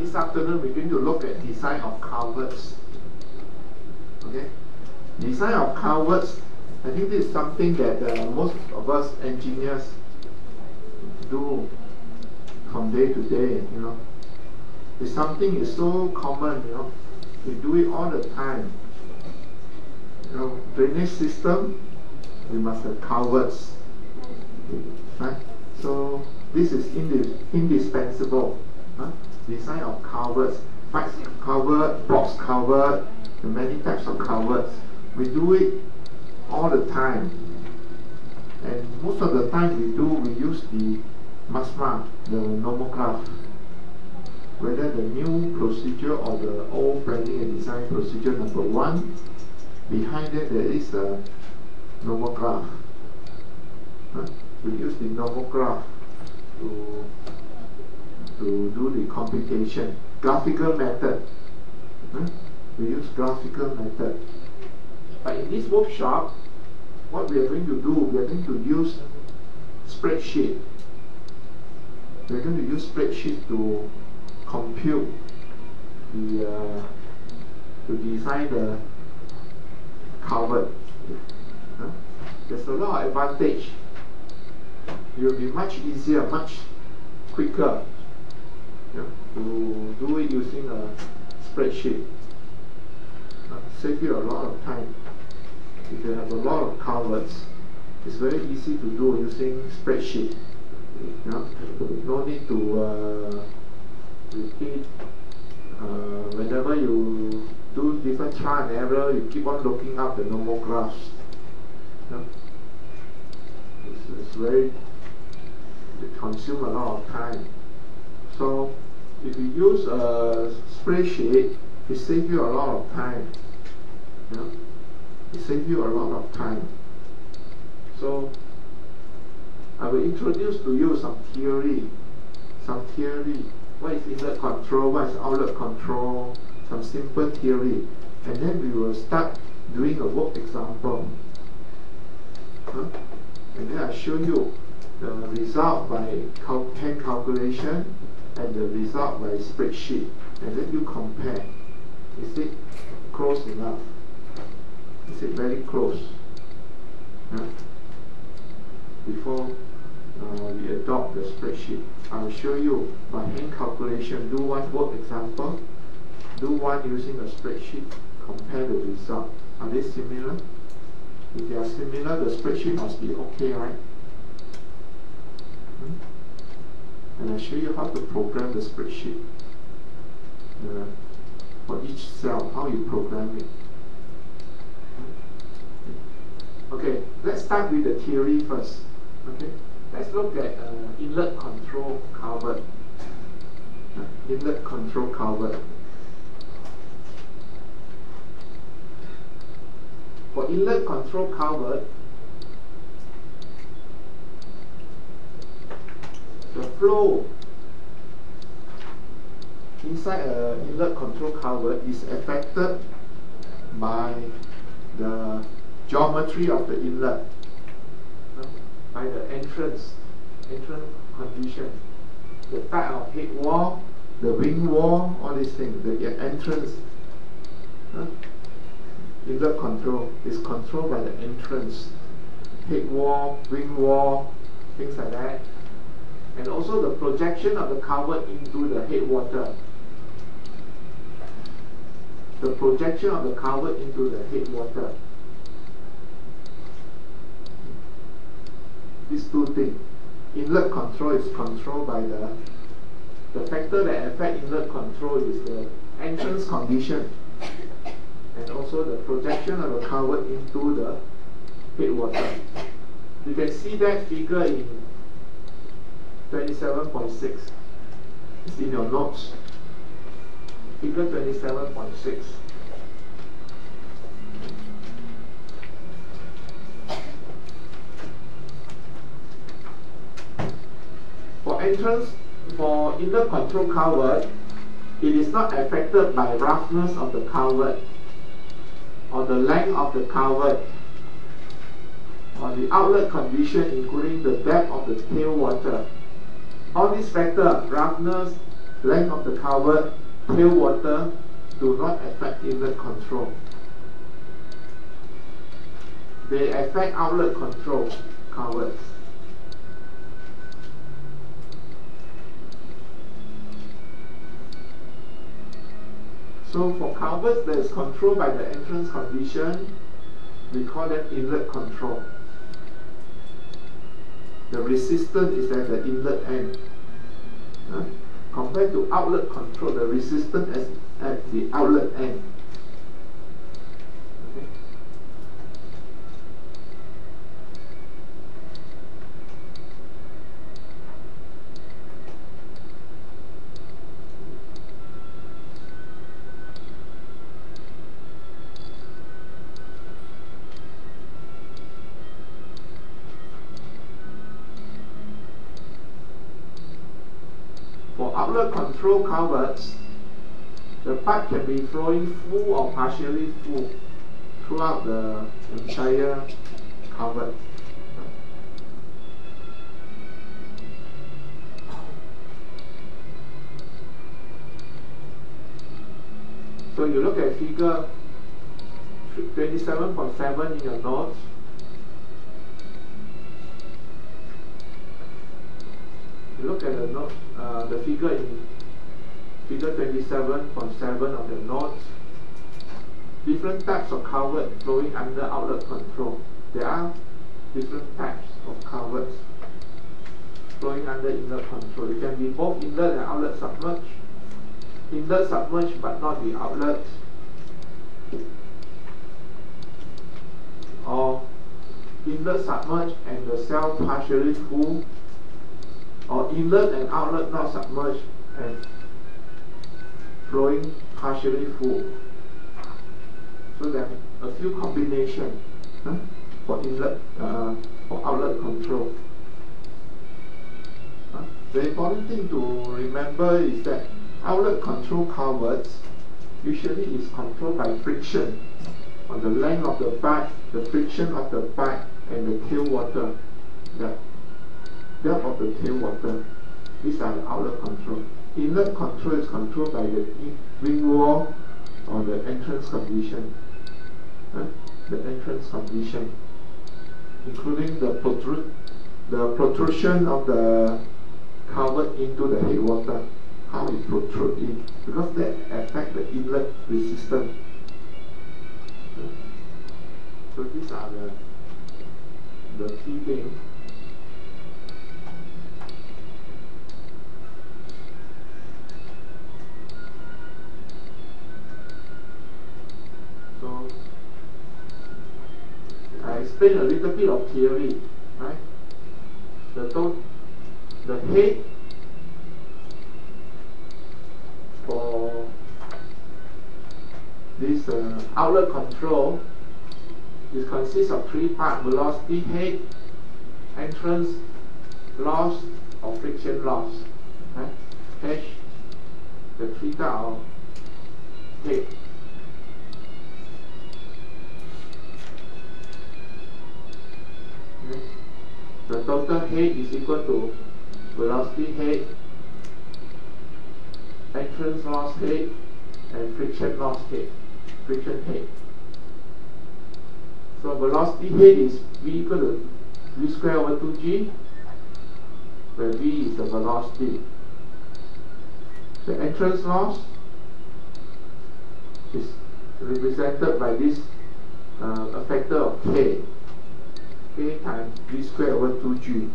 this afternoon we're going to look at design of culverts. Okay, design of culverts. I think this is something that most of us engineers do from day to day. You know, it's something is so common. You know, we do it all the time. You know, drainage system, we must have culverts, right? So this is indispensable. Huh? Design of culverts, pipe culvert, box culvert, the many types of culverts. We do it all the time, and most of the time we use the MSMA, the nomograph. Whether the new procedure or the old planning and design procedure number 1, behind it there is a nomograph. Huh? We use the nomograph to do the computation. Graphical method. Huh? We use graphical method. But in this workshop, what we are going to do, we are going to use spreadsheet. We are going to use spreadsheet to compute the to design the culvert. Huh? There's a lot of advantage. It will be much easier, much quicker, you know, to do it using a spreadsheet. Save you a lot of time. If you have a lot of culverts, it's very easy to do using spreadsheet. You know, no need to repeat. Whenever you do different trial and error, you keep on looking up the nomographs. You know? It's very, it consumes a lot of time. So if you use a spreadsheet, it saves you a lot of time. You know? It saves you a lot of time. So I will introduce to you some theory. What is inlet control, what is outlet control, some simple theory. And then we will start doing a work example. Huh? And then I'll show you the result by hand calculation and the result by spreadsheet. And then you compare. Is it close enough? Is it very close? Huh? Before we adopt the spreadsheet, I'll show you by hand calculation. Do one work example, do one using a spreadsheet, compare the result. Are they similar? If they are similar, the spreadsheet must be okay, right? And I'll show you how to program the spreadsheet for each cell, how you program it. Okay, let's start with the theory first. Okay, let's look at inlet control culvert. Inlet control culvert. For inlet control culvert, the flow inside an inlet control culvert is affected by the geometry of the inlet, by the entrance condition, the type of head wall, the wing wall, all these things, the entrance. Inlet control is controlled by the entrance, head wall, wing wall, things like that. And also the projection of the culvert into the headwater. The projection of the culvert into the headwater. These two things. Inlet control is controlled by the factor that affect inlet control is the entrance condition, and also the projection of the culvert into the headwater. You can see that figure in 27.6. It's in your notes. Figure 27.6. For entrance, for inlet control culvert, it is not affected by roughness of the culvert, or the length of the culvert, or the outlet condition, including the depth of the tailwater. All these factors, roughness, length of the culvert, tailwater do not affect inlet control. They affect outlet control culverts. So for culverts that is controlled by the entrance condition, we call that inlet control. The resistance is at the inlet end. Compared to outlet control, the resistance is at the outlet end. Okay. For outlet control culverts, the pipe can be flowing full or partially full throughout the entire culvert. So you look at figure 27.7 in your notes. You look at the note, the figure in figure 27.7 of your notes. Different types of culvert flowing under outlet control. There are different types of culverts flowing under inlet control. It can be both inlet and outlet submerged. Inlet submerged but not the outlet. Or inlet submerged and the cell partially full. Or inlet and outlet not submerged and flowing partially full. So there are a few combinations for inlet, for outlet control. The important thing to remember is that outlet control culverts usually is controlled by friction on the length of the pipe, the friction of the pipe, and the tailwater, the depth of the tailwater. These are the outlet control. Inlet control is controlled by the wing wall or the entrance condition. The entrance condition, including the protrusion of the culvert into the headwater, how it protrudes in, because that affects the inlet resistance. So these are the key things. So I explain a little bit of theory, right? The head for this outlet control consists of three parts: velocity head, entrance loss, or friction loss. Right? H, the three types of head. Okay. The total head is equal to velocity head, entrance loss head, and friction loss head, friction head. So velocity head is V equal to V square over 2G, where V is the velocity. The entrance loss is represented by this a factor of K times V square over 2G.